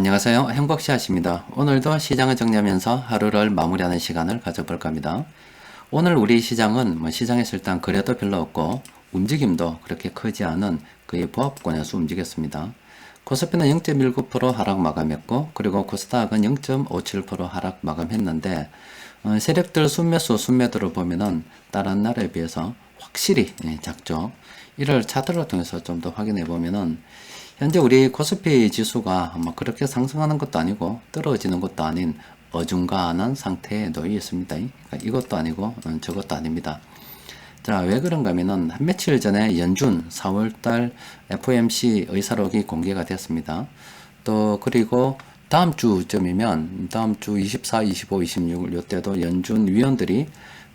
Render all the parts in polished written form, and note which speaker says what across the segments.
Speaker 1: 안녕하세요. 행복씨앗입니다. 오늘도 시장을 정리하면서 하루를 마무리하는 시간을 가져볼까 합니다. 오늘 우리 시장은 시장에서 일단 거래도 별로 없고 움직임도 그렇게 크지 않은 거의 보합권에서 움직였습니다. 코스피는 0.19% 하락 마감했고, 그리고 코스닥은 0.57% 하락 마감했는데, 세력들 순매수 순매도를 보면은 다른 날에 비해서 확실히 작죠. 이를 차트를 통해서 좀 더 확인해 보면은 현재 우리 코스피 지수가 그렇게 상승하는 것도 아니고 떨어지는 것도 아닌 어중간한 상태에 놓여 있습니다. 그러니까 이것도 아니고 저것도 아닙니다. 자, 왜 그런가 하면은 한 며칠 전에 연준 4월달 FOMC 의사록이 공개가 됐습니다. 또 그리고 다음 주쯤이면 다음 주 24, 25, 26 요때도 연준 위원들이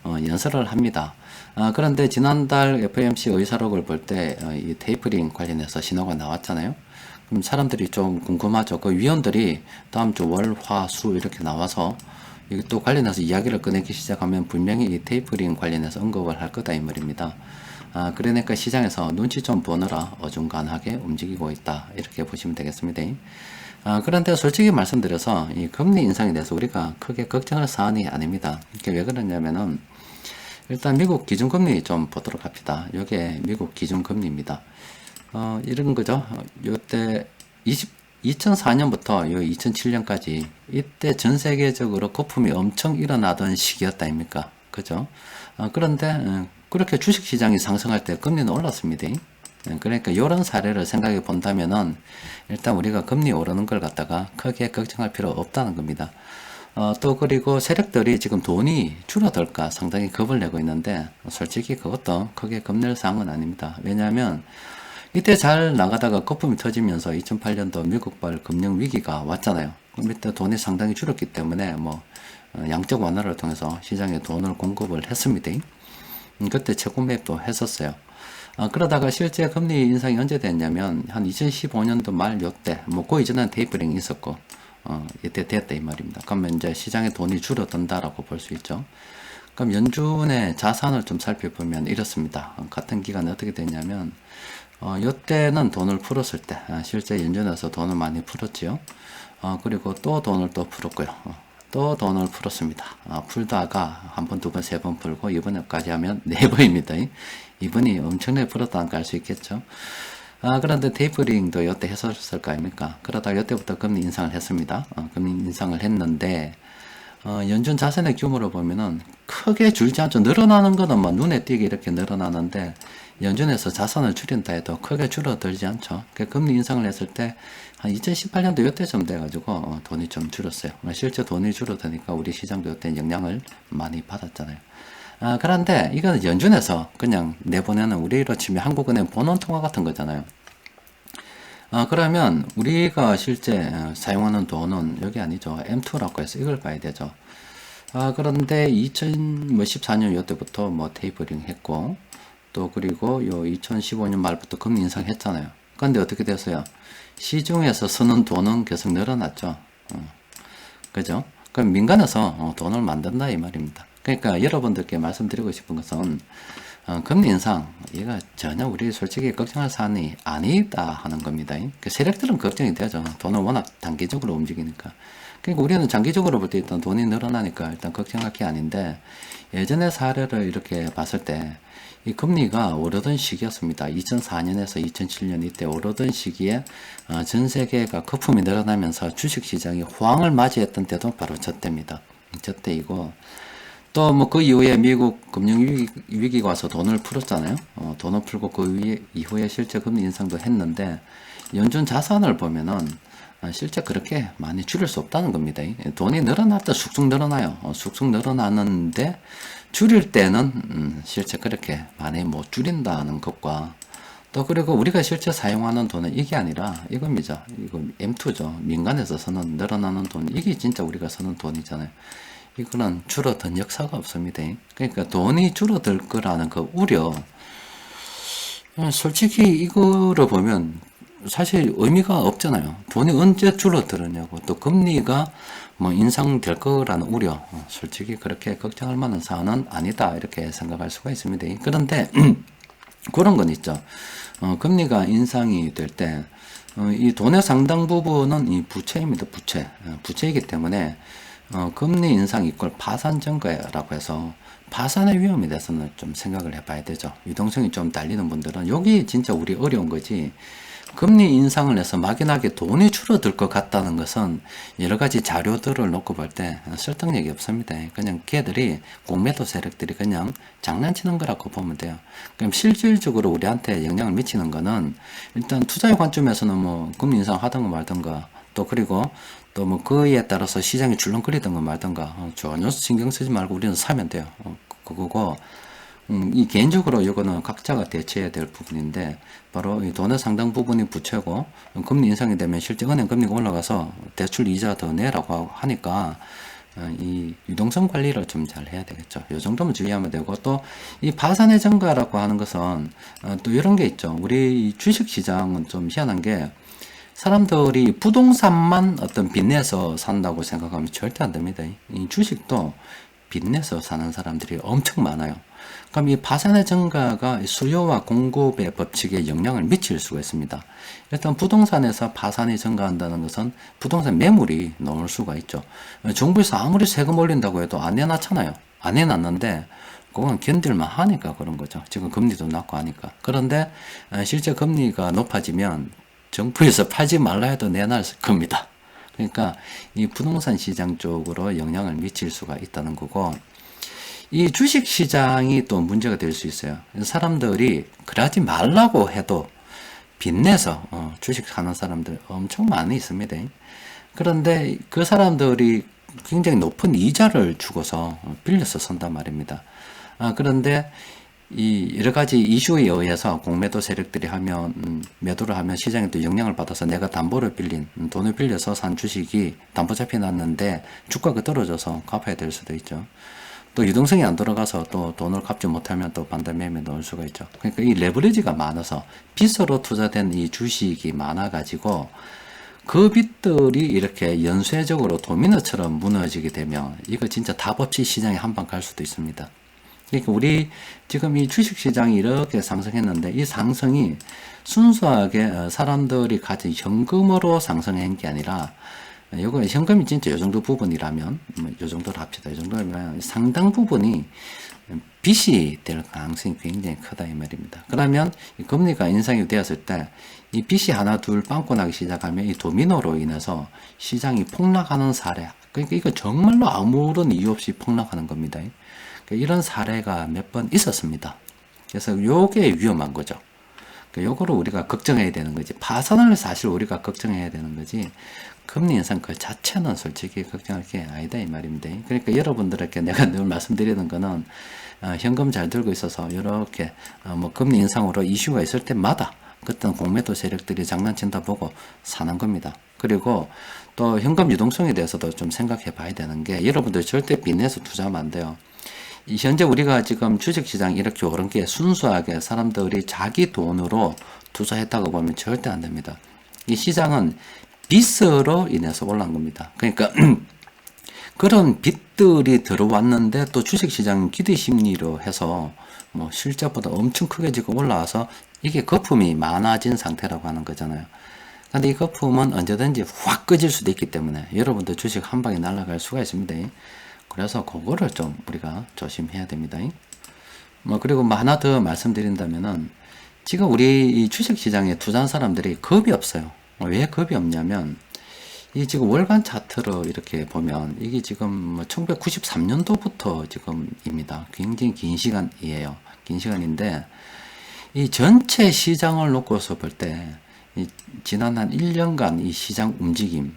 Speaker 1: 연설을 합니다. 그런데 지난달 FOMC 의사록을 볼 때 이 테이퍼링 관련해서 신호가 나왔잖아요. 그럼 사람들이 좀 궁금하죠. 그 위원들이 다음 주 월, 화, 수 이렇게 나와서 또 관련해서 이야기를 꺼내기 시작하면 분명히 이 테이퍼링 관련해서 언급을 할 거다 이 말입니다. 그러니까 시장에서 눈치 좀 보느라 어중간하게 움직이고 있다 이렇게 보시면 되겠습니다. 그런데 솔직히 말씀드려서 이 금리 인상에 대해서 우리가 크게 걱정할 사안이 아닙니다. 이게 왜 그러냐면은 일단 미국 기준금리 좀 보도록 합시다. 이게 미국 기준금리입니다. 이런 거죠. 요때 2004년부터 요 2007년까지 이때 전 세계적으로 거품이 엄청 일어나던 시기였다 아닙니까? 그죠? 그런데 그렇게 주식시장이 상승할 때 금리는 올랐습니다. 그러니까 이런 사례를 생각해 본다면은 일단 우리가 금리 오르는 걸 갖다가 크게 걱정할 필요 없다는 겁니다. 또 그리고 세력들이 지금 돈이 줄어들까 상당히 겁을 내고 있는데 솔직히 그것도 크게 겁낼 사항은 아닙니다. 왜냐하면 이때 잘 나가다가 거품이 터지면서 2008년도 미국발 금융 위기가 왔잖아요. 그럼 이때 돈이 상당히 줄었기 때문에 양적 완화를 통해서 시장에 돈을 공급을 했습니다. 그때 최고 매입도 했었어요. 그러다가 실제 금리 인상이 언제 됐냐면 한 2015년도 말 요때 그 이전엔 테이퍼링이 있었고 이때 됐다 이 말입니다. 그러면 이제 시장에 돈이 줄어든다라고 볼 수 있죠. 그럼 연준의 자산을 좀 살펴보면 이렇습니다. 같은 기간에 어떻게 됐냐면 이때는 돈을 풀었을 때 실제 연준에서 돈을 많이 풀었지요. 그리고 또 돈을 또 풀었고요. 또 돈을 풀었습니다. 풀다가 한 번, 두 번, 세 번 풀고 이번에까지 하면 네 번입니다. 이번이 엄청나게 풀었다는 걸 알 수 있겠죠. 그런데 테이퍼링도 이때 했었을 거 아닙니까? 그러다가 이때부터 금리 인상을 했습니다. 금리 인상을 했는데 연준 자산의 규모를 보면은 크게 줄지 않죠. 늘어나는 거는 눈에 띄게 이렇게 늘어나는데 연준에서 자산을 줄인다 해도 크게 줄어들지 않죠. 금리 인상을 했을 때 한 2018년도 이때쯤 돼가지고 돈이 좀 줄었어요. 실제 돈이 줄어드니까 우리 시장도 이때 영향을 많이 받았잖아요. 그런데 이거는 연준에서 그냥 내보내는 우리로 치면 한국은행 본원통화 같은 거잖아요. 그러면 우리가 실제 사용하는 돈은 여기 아니죠. M2라고 해서 이걸 봐야 되죠. 그런데 2014년 요때부터 테이퍼링 했고, 또 그리고 요 2015년 말부터 금리 인상했잖아요. 그런데 어떻게 됐어요? 시중에서 쓰는 돈은 계속 늘어났죠. 그죠? 그럼 민간에서 돈을 만든다 이 말입니다. 그러니까 여러분들께 말씀드리고 싶은 것은 금리 인상 얘가 전혀 우리 솔직히 걱정할 사안이 아니다 하는 겁니다. 그 세력들은 걱정이 되죠. 돈은 워낙 단기적으로 움직이니까. 그러니까 우리는 장기적으로 볼 때 일단 돈이 늘어나니까 일단 걱정할 게 아닌데 예전의 사례를 이렇게 봤을 때 이 금리가 오르던 시기였습니다. 2004년에서 2007년 이때 오르던 시기에 전 세계가 거품이 늘어나면서 주식시장이 호황을 맞이했던 때도 바로 저때입니다. 저때이고 또 그 이후에 미국 금융위기가 와서 돈을 풀었잖아요. 돈을 풀고 그 이후에 실제 금리 인상도 했는데 연준 자산을 보면은 실제 그렇게 많이 줄일 수 없다는 겁니다. 돈이 늘어났다 쑥쑥 늘어나요. 쑥쑥 늘어나는데 줄일 때는 실제 그렇게 많이 못 줄인다는 것과 또 그리고 우리가 실제 사용하는 돈은 이게 아니라 이겁니다. 이거 M2죠. 민간에서 쓰는 늘어나는 돈 이게 진짜 우리가 쓰는 돈이잖아요. 이거는 줄어든 역사가 없습니다. 그러니까 돈이 줄어들 거라는 그 우려 솔직히 이거를 보면 사실 의미가 없잖아요. 돈이 언제 줄어들었냐고 또 금리가 인상될 거라는 우려 솔직히 그렇게 걱정할 만한 사안은 아니다 이렇게 생각할 수가 있습니다. 그런데 그런 건 있죠. 금리가 인상이 될 때 이 돈의 상당 부분은 이 부채입니다. 부채이기 때문에 금리 인상 이꼴 파산 증가라고 해서 파산의 위험에 대해서는 좀 생각을 해봐야 되죠. 유동성이 좀 딸리는 분들은 여기 진짜 우리 어려운 거지. 금리 인상을 해서 막연하게 돈이 줄어들 것 같다는 것은 여러 가지 자료들을 놓고 볼 때 설득력이 없습니다. 그냥 걔들이 공매도 세력들이 그냥 장난치는 거라고 보면 돼요. 그럼 실질적으로 우리한테 영향을 미치는 거는 일단 투자의 관점에서는 뭐 금리 인상 하던가 말던가 또 그리고 또 뭐 그에 따라서 시장이 출렁거리던가 말던가 전혀 신경 쓰지 말고 우리는 사면 돼요. 그거고 이 개인적으로 이거는 각자가 대처해야 될 부분인데 바로 이 돈의 상당 부분이 부채고 금리 인상이 되면 실제 은행 금리가 올라가서 대출 이자 더 내라고 하니까 이 유동성 관리를 좀 잘 해야 되겠죠. 이 정도면 주의하면 되고 또 이 파산의 증가라고 하는 것은 또 이런 게 있죠. 우리 주식 시장은 좀 희한한 게 사람들이 부동산만 어떤 빚내서 산다고 생각하면 절대 안 됩니다. 이 주식도 빚내서 사는 사람들이 엄청 많아요. 그럼 이 파산의 증가가 수요와 공급의 법칙에 영향을 미칠 수가 있습니다. 일단 부동산에서 파산이 증가한다는 것은 부동산 매물이 넘을 수가 있죠. 정부에서 아무리 세금 올린다고 해도 안 내놨잖아요. 안 내놨는데 그건 견딜만 하니까 그런 거죠. 지금 금리도 낮고 하니까. 그런데 실제 금리가 높아지면 정부에서 팔지 말라 해도 내놔 겁니다. 그러니까 이 부동산 시장 쪽으로 영향을 미칠 수가 있다는 거고 이 주식 시장이 또 문제가 될 수 있어요. 사람들이 그러지 말라고 해도 빚내서 주식 사는 사람들 엄청 많이 있습니다. 그런데 그 사람들이 굉장히 높은 이자를 주고서 빌려서 산단 말입니다. 그런데 이 여러 가지 이슈에 의해서 공매도 세력들이 하면 매도를 하면 시장에 또 영향을 받아서 내가 담보를 빌린 돈을 빌려서 산 주식이 담보 잡혀놨는데 주가가 떨어져서 갚아야 될 수도 있죠. 또 유동성이 안 돌아가서 또 돈을 갚지 못하면 또 반대 매매에 넣을 수가 있죠. 그러니까 이 레버리지가 많아서 빚으로 투자된 이 주식이 많아가지고 그 빚들이 이렇게 연쇄적으로 도미노처럼 무너지게 되면 이거 진짜 답 없이 시장에 한 방 갈 수도 있습니다. 그러니까 우리 지금 이 주식시장이 이렇게 상승했는데 이 상승이 순수하게 사람들이 가진 현금으로 상승한 게 아니라 이거 현금이 진짜 이 정도 부분이라면 이 정도로 합시다. 이 정도면 상당 부분이 빚이 될 가능성이 굉장히 크다 이 말입니다. 그러면 이 금리가 인상이 되었을 때 이 빚이 하나 둘 빵꾸 나기 시작하면 이 도미노로 인해서 시장이 폭락하는 사례. 그러니까 이거 정말로 아무런 이유 없이 폭락하는 겁니다. 이런 사례가 몇 번 있었습니다. 그래서 요게 위험한 거죠. 요거를 우리가 걱정해야 되는 거지. 파산을 사실 우리가 걱정해야 되는 거지. 금리 인상 그 자체는 솔직히 걱정할 게 아니다 이 말입니다. 그러니까 여러분들에게 내가 늘 말씀드리는 거는 현금 잘 들고 있어서 이렇게 뭐 금리 인상으로 이슈가 있을 때마다 그때는 공매도 세력들이 장난친다 보고 사는 겁니다. 그리고 또 현금 유동성에 대해서도 좀 생각해 봐야 되는 게 여러분들 절대 빚내서 투자하면 안 돼요. 현재 우리가 지금 주식시장이 이렇게 오른 게 순수하게 사람들이 자기 돈으로 투자했다고 보면 절대 안 됩니다. 이 시장은 빚으로 인해서 올라간 겁니다. 그러니까 그런 빚들이 들어왔는데 또 주식시장 기대 심리로 해서 뭐 실제보다 엄청 크게 지금 올라와서 이게 거품이 많아진 상태라고 하는 거잖아요. 근데 이 거품은 언제든지 확 꺼질 수도 있기 때문에 여러분들 주식 한 방에 날아갈 수가 있습니다. 그래서 그거를 좀 우리가 조심해야 됩니다. 뭐 그리고 뭐 하나 더 말씀드린다면은 지금 우리 이 주식시장에 투자한 사람들이 겁이 없어요. 왜 겁이 없냐면 이 지금 월간 차트로 이렇게 보면 이게 지금 뭐 1993년도부터 지금입니다. 굉장히 긴 시간이에요. 긴 시간인데 이 전체 시장을 놓고서 볼 때 지난 한 1년간 이 시장 움직임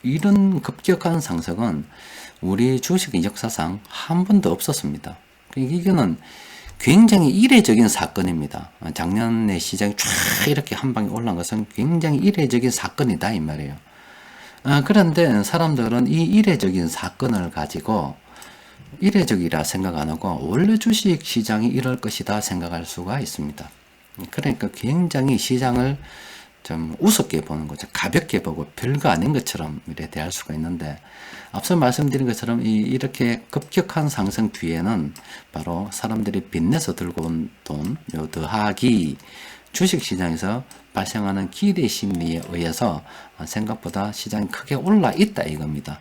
Speaker 1: 이런 급격한 상승은 우리 주식 역사상 한 번도 없었습니다. 이거는 굉장히 이례적인 사건입니다. 작년에 시장이 쫙 이렇게 한 방에 올라간 것은 굉장히 이례적인 사건이다 이 말이에요. 그런데 사람들은 이 이례적인 사건을 가지고 이례적이라 생각 안 하고 원래 주식 시장이 이럴 것이다 생각할 수가 있습니다. 그러니까 굉장히 시장을 좀 우습게 보는 거죠. 가볍게 보고 별거 아닌 것처럼 이렇게 대할 수가 있는데 앞서 말씀드린 것처럼 이렇게 급격한 상승 뒤에는 바로 사람들이 빚내서 들고 온 돈, 요 더하기 주식시장에서 발생하는 기대 심리에 의해서 생각보다 시장이 크게 올라 있다 이겁니다.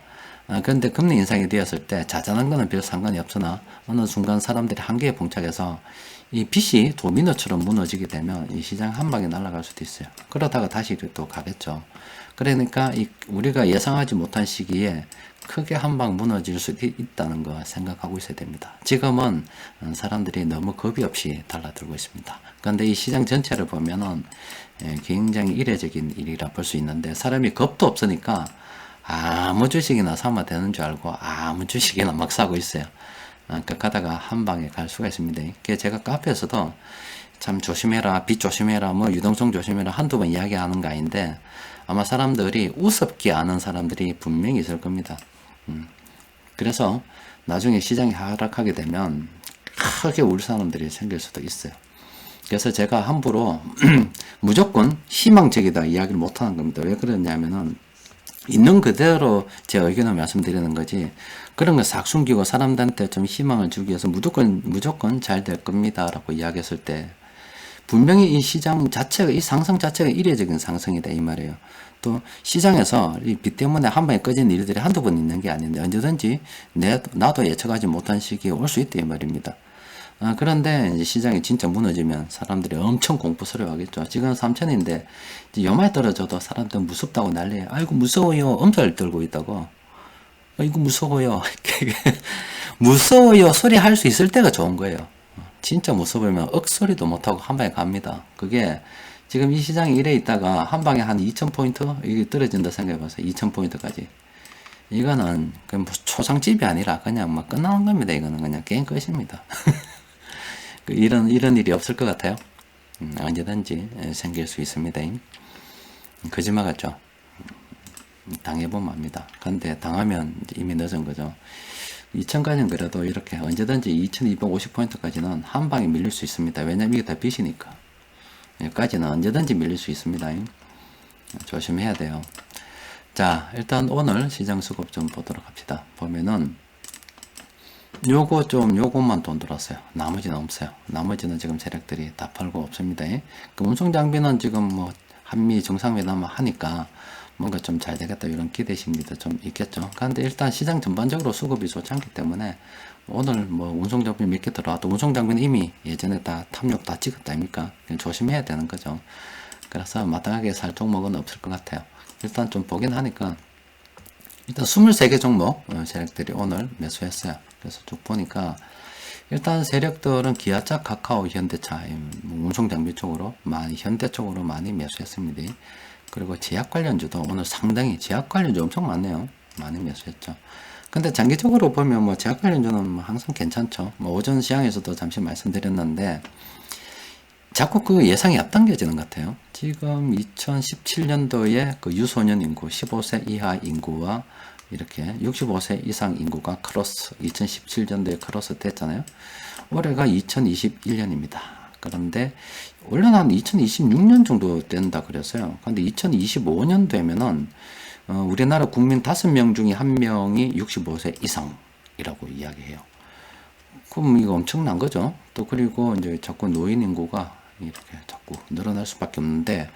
Speaker 1: 그런데 금리 인상이 되었을 때 자잘한 거는 별 상관이 없으나 어느 순간 사람들이 한계에 봉착해서 이 빚이 도미노처럼 무너지게 되면 이 시장 한 방에 날아갈 수도 있어요. 그러다가 다시 또 가겠죠. 그러니까 우리가 예상하지 못한 시기에 크게 한 방 무너질 수도 있다는 거 생각하고 있어야 됩니다. 지금은 사람들이 너무 겁이 없이 달라들고 있습니다. 그런데 이 시장 전체를 보면은 굉장히 이례적인 일이라 볼 수 있는데 사람이 겁도 없으니까 아무 주식이나 사면 되는 줄 알고 아무 주식이나 막 사고 있어요. 그러니까 가다가 한 방에 갈 수가 있습니다. 제가 카페에서도 참 조심해라, 빚 조심해라, 뭐 유동성 조심해라 한두 번 이야기하는 거 아닌데 아마 사람들이 우습게 아는 사람들이 분명히 있을 겁니다. 그래서 나중에 시장이 하락하게 되면 크게 울 사람들이 생길 수도 있어요. 그래서 제가 함부로 무조건 희망적이다 이야기를 못하는 겁니다. 왜 그러냐면은 있는 그대로 제 의견을 말씀드리는 거지 그런 거 싹 숨기고 사람들한테 좀 희망을 주기 위해서 무조건 잘 될 겁니다 라고 이야기했을 때 분명히 이 시장 자체가 이 상승 자체가 이례적인 상승이다 이 말이에요. 또 시장에서 이 빚 때문에 한 방에 꺼지는 일들이 한두 번 있는 게 아닌데 언제든지 나도 예측하지 못한 시기에 올 수 있다 이 말입니다. 그런데 이제 시장이 진짜 무너지면 사람들이 엄청 공포스러워하겠죠. 지금 3천인데 요말 떨어져도 사람들 무섭다고 난리예요. 아이고 무서워요. 엄살 떨고 있다고. 아이고 무서워요. 무서워요 소리 할 수 있을 때가 좋은 거예요. 진짜 무서우면 억소리도 못하고 한 방에 갑니다. 그게 지금 이 시장이 이래 있다가 한 방에 한 2,000포인트 이게 떨어진다 생각해보세요. 2,000포인트까지. 이거는 그냥 초상집이 아니라 그냥 막 끝나는 겁니다. 이거는 그냥 게임 끝입니다. 이런 일이 없을 것 같아요. 언제든지 생길 수 있습니다. 거짓말 같죠? 당해보면 압니다. 근데 당하면 이미 늦은 거죠. 2000까지는 그래도 이렇게 언제든지 2250포인트까지는 한 방에 밀릴 수 있습니다. 왜냐면 이게 다 빚이니까. 여기까지는 언제든지 밀릴 수 있습니다. 조심해야 돼요. 자, 일단 오늘 시장 수급 좀 보도록 합시다. 보면은 요것만 돈 들었어요. 나머지는 없어요. 나머지는 지금 세력들이 다 팔고 없습니다. 그 운송장비는 지금 뭐 한미 정상회담 하니까 뭔가 좀 잘 되겠다 이런 기대 심리도 좀 있겠죠. 그런데 일단 시장 전반적으로 수급이 좋지 않기 때문에 오늘 뭐 운송장비 몇 개 들어와도 운송장비는 이미 예전에 다 탐욕 다 찍었다 아닙니까? 조심해야 되는 거죠. 그래서 마땅하게 살 종목은 없을 것 같아요. 일단 좀 보긴 하니까 일단 23개 종목 세력들이 오늘 매수했어요. 그래서 쭉 보니까 일단 세력들은 기아차, 카카오, 현대차, 운송장비 쪽으로 현대 쪽으로 많이 매수했습니다. 그리고 제약 관련주도 오늘 상당히 제약 관련주 엄청 많네요. 많이 매수했죠. 근데 장기적으로 보면 뭐 제약 관련주는 항상 괜찮죠. 뭐 오전 시장에서도 잠시 말씀드렸는데 자꾸 그 예상이 앞당겨지는 것 같아요. 지금 2017년도에 그 유소년 인구 15세 이하 인구와 이렇게 65세 이상 인구가 크로스 2017년도에 크로스 됐잖아요. 올해가 2021년입니다. 그런데 원래는 한 2026년 정도 된다 그랬어요. 근데 2025년 되면은 우리나라 국민 5명 중에 1명이 65세 이상이라고 이야기해요. 그럼 이거 엄청난 거죠. 또 그리고 이제 자꾸 노인 인구가 이렇게 자꾸 늘어날 수밖에 없는데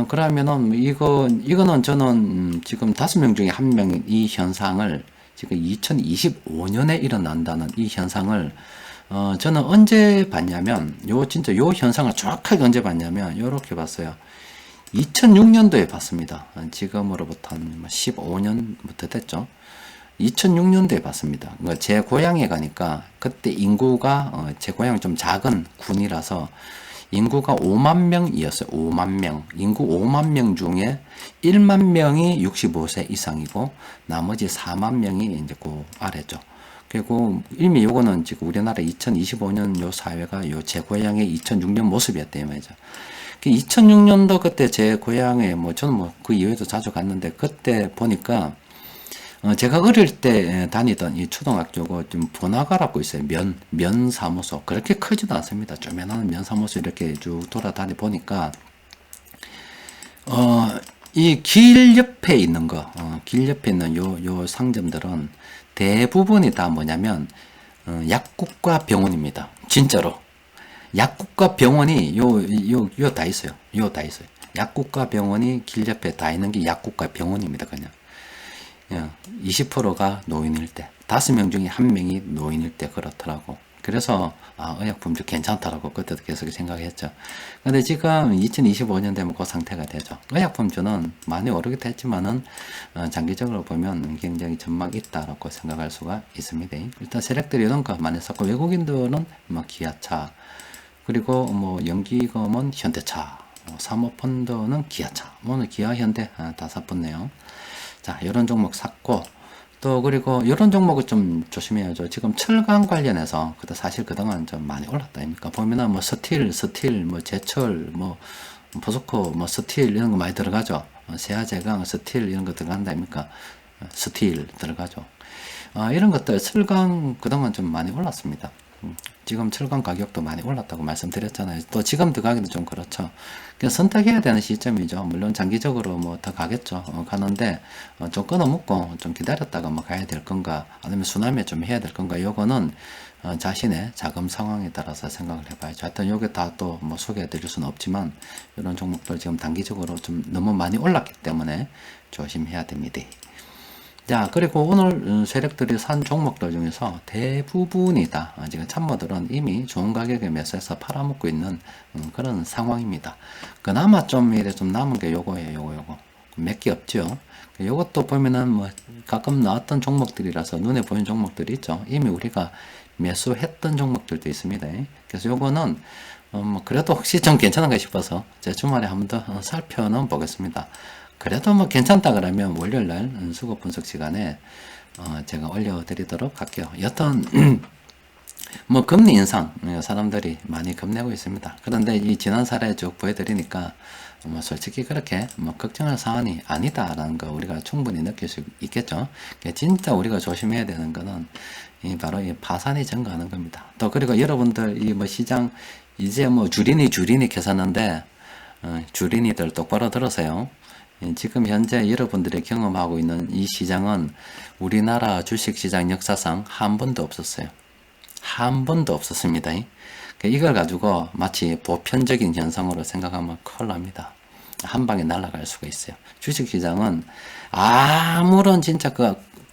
Speaker 1: 그러면은 이거는 저는 지금 5명 중에 1명인 이 현상을 지금 2025년에 일어난다는 이 현상을 저는 언제 봤냐면 진짜 요 현상을 정확하게 언제 봤냐면 요렇게 봤어요. 2006년도에 봤습니다. 지금으로부터 한 15년부터 됐죠. 2006년도에 봤습니다. 제 고향에 가니까 그때 인구가 제 고향이 좀 작은 군이라서 인구가 5만 명이었어요. 5만 명. 인구 5만 명 중에 1만 명이 65세 이상이고 나머지 4만 명이 이제 그 아래죠. 그리고 이미 요거는 지금 우리나라 2025년 요 사회가 요 제 고향의 2006년 모습이었대요, 말이죠. 2006년도 그때 제 고향에 저는 그 이후에도 자주 갔는데 그때 보니까 제가 어릴 때 다니던 이 초등학교가 좀 번화가라고 있어요. 면 사무소. 그렇게 크지도 않습니다. 쪼매난 면 사무소 이렇게 쭉 돌아다니 보니까 이 길 옆에 있는 길 옆에 있는 요 상점들은 대부분이 다 뭐냐면 약국과 병원입니다. 진짜로. 약국과 병원이 요 다 있어요. 요 다 있어요. 약국과 병원이 길 옆에 다 있는 게 약국과 병원입니다. 그냥 20%가 노인일 때, 5명 중에 1명이 노인일 때 그렇더라고. 그래서 의약품주 괜찮다라고 그때도 계속 생각했죠. 근데 지금 2025년 되면 그 상태가 되죠. 의약품주는 많이 오르기도 했지만은 장기적으로 보면 굉장히 전망이 있다라고 생각할 수가 있습니다. 일단 세력들이 이런 거 많이 썼고, 외국인들은 뭐 기아차, 그리고 뭐 연기금은 현대차, 사모펀드는 기아차, 오늘 기아 현대 다 샀었네요. 자, 이런 종목 샀고, 또 그리고 이런 종목을 좀 조심해야죠. 지금 철강 관련해서 사실 그동안 좀 많이 올랐다 아닙니까? 보면은 뭐 스틸, 뭐 제철, 뭐 포스코, 뭐 스틸 이런 거 많이 들어가죠. 세아제강, 스틸 이런 거 들어간다 아닙니까? 스틸 들어가죠. 이런 것들 철강 그동안 좀 많이 올랐습니다. 지금 철강 가격도 많이 올랐다고 말씀드렸잖아요. 또 지금 들어가기도 좀 그렇죠. 그냥 선택해야 되는 시점이죠. 물론 장기적으로 뭐 더 가겠죠. 가는데 좀 끊어먹고 좀 기다렸다가 뭐 가야 될 건가, 아니면 수남에 좀 해야 될 건가, 요거는 자신의 자금 상황에 따라서 생각을 해봐야죠. 하여튼 요게 다 또 뭐 소개해 드릴 수는 없지만, 이런 종목들 지금 단기적으로 좀 너무 많이 올랐기 때문에 조심해야 됩니다. 자, 그리고 오늘 세력들이 산 종목들 중에서 대부분이 다 지금 참모들은 이미 좋은 가격에 매수해서 팔아먹고 있는 그런 상황입니다. 그나마 좀 이래 좀 남은 게 요거예요. 요거 몇 개 없죠. 요것도 보면은 뭐 가끔 나왔던 종목들이라서 눈에 보이는 종목들이 있죠. 이미 우리가 매수했던 종목들도 있습니다. 그래서 요거는 뭐 그래도 혹시 좀 괜찮은가 싶어서 제가 주말에 한 번 더 살펴는 보겠습니다. 그래도 뭐 괜찮다 그러면 월요일날 수급 분석 시간에 제가 올려드리도록 할게요. 여튼 뭐 금리 인상 사람들이 많이 겁내고 있습니다. 그런데 이 지난 사례 쭉 보여드리니까 뭐 솔직히 그렇게 뭐 걱정할 사안이 아니다라는 거 우리가 충분히 느낄 수 있겠죠. 진짜 우리가 조심해야 되는 거는 바로 이 파산이 증가하는 겁니다. 또 그리고 여러분들 이 뭐 시장 이제 뭐 주린이 계산하는데 주린이들 똑바로 들으세요. 지금 현재 여러분들이 경험하고 있는 이 시장은 우리나라 주식시장 역사상 한 번도 없었어요. 한 번도 없었습니다. 이걸 가지고 마치 보편적인 현상으로 생각하면 큰일 납니다. 한 방에 날아갈 수가 있어요. 주식시장은 아무런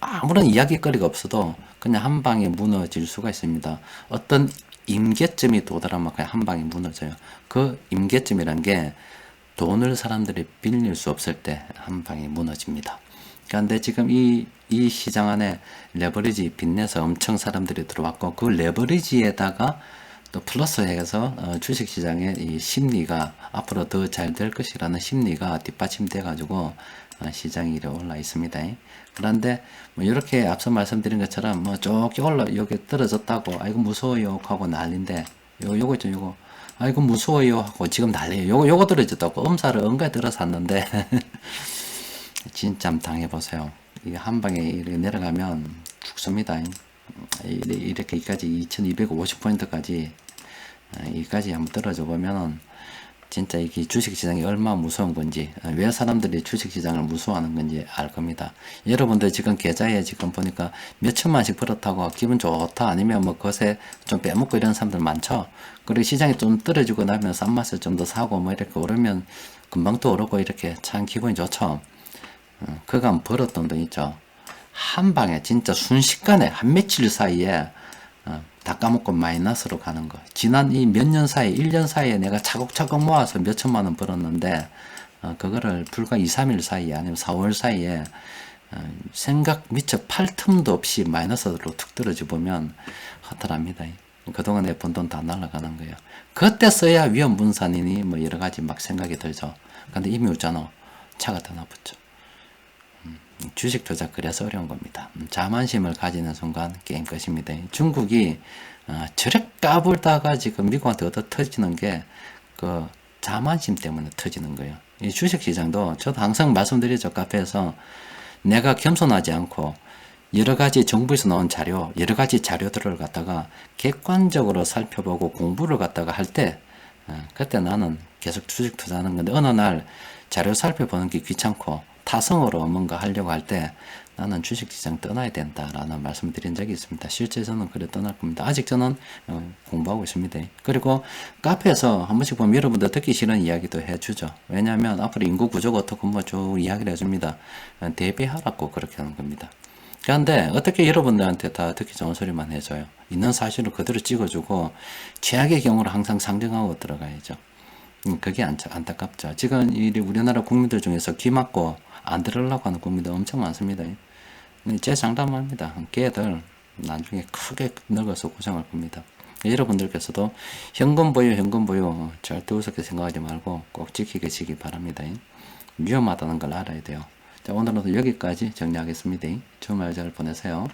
Speaker 1: 아무런 이야기거리가 없어도 그냥 한 방에 무너질 수가 있습니다. 어떤 임계점이 도달하면 그냥 한 방에 무너져요. 그 임계점이란 게 돈을 사람들이 빌릴 수 없을 때 한 방에 무너집니다. 그런데 지금 이 시장 안에 레버리지 빚내서 엄청 사람들이 들어왔고, 그 레버리지에다가 또 플러스해서 주식시장의 이 심리가 앞으로 더 잘 될 것이라는 심리가 뒷받침돼 가지고 시장이 이래 올라 있습니다. 그런데 뭐 이렇게 앞서 말씀드린 것처럼 뭐 쪼개 여기 떨어졌다고 아이고 무서워요 하고 난린데, 요거 있죠, 요거. 아이고 무서워요 하고 지금 난리에요. 요거 떨어졌다고 엄살을 응가 들어샀는데 진짜 당해보세요. 이게 한 방에 이렇게 내려가면 죽습니다. 이렇게 여기까지 2250포인트까지 여기까지 한번 떨어져 보면은 진짜 이게 주식시장이 얼마나 무서운 건지, 왜 사람들이 주식시장을 무서워하는 건지 알 겁니다. 여러분들 지금 계좌에 지금 보니까 몇 천만씩 벌었다고 기분 좋다, 아니면 뭐 것에 좀 빼먹고 이런 사람들 많죠. 그리고 시장이 좀 떨어지고 나면 싼 맛을 좀 더 사고 뭐 이렇게 오르면 금방 또 오르고 이렇게 참 기분이 좋죠. 그간 벌었던 돈 있죠. 한 방에 진짜 순식간에 한 며칠 사이에 다 까먹고 마이너스로 가는 거. 지난 이 몇 년 사이, 1년 사이에 내가 차곡차곡 모아서 몇 천만 원 벌었는데, 그거를 불과 2, 3일 사이에, 아니면 4월 사이에, 생각 미처 팔 틈도 없이 마이너스로 툭 떨어져 보면 허탈합니다. 그동안 내 번 돈 다 날아가는 거예요. 그때 써야 위험분산이니 뭐 여러 가지 막 생각이 들죠. 근데 이미 웃잖아. 차가 더 나쁘죠. 주식 투자 그래서 어려운 겁니다. 자만심을 가지는 순간 게임 끝입니다. 중국이 저렇게 까불다가 지금 미국한테 얻어 터지는 게 그 자만심 때문에 터지는 거예요. 이 주식 시장도 저도 항상 말씀드리죠. 카페에서 내가 겸손하지 않고 여러 가지 정부에서 나온 자료, 여러 가지 자료들을 갖다가 객관적으로 살펴보고 공부를 갖다가 할 때, 그때 나는 계속 주식 투자하는 건데, 어느 날 자료 살펴보는 게 귀찮고 타성으로 뭔가 하려고 할 때 나는 주식시장 떠나야 된다라는 말씀을 드린 적이 있습니다. 실제 저는 그래 떠날 겁니다. 아직 저는 공부하고 있습니다. 그리고 카페에서 한 번씩 보면 여러분들 듣기 싫은 이야기도 해주죠. 왜냐하면 앞으로 인구 구조가 어떻고 뭐 쭉 이야기를 해줍니다. 대비하라고 그렇게 하는 겁니다. 그런데 어떻게 여러분들한테 다 듣기 좋은 소리만 해줘요. 있는 사실을 그대로 찍어주고 최악의 경우를 항상 상정하고 들어가야죠. 그게 안타깝죠. 지금 우리나라 국민들 중에서 귀 막고 안 들으려고 하는 국민들 엄청 많습니다. 제 장담합니다. 걔들 나중에 크게 늙어서 고생할 겁니다. 여러분들께서도 현금 보유 절대 우습게 생각하지 말고 꼭 지키시기 바랍니다. 위험하다는 걸 알아야 돼요. 자, 오늘은 여기까지 정리하겠습니다. 주말 잘 보내세요.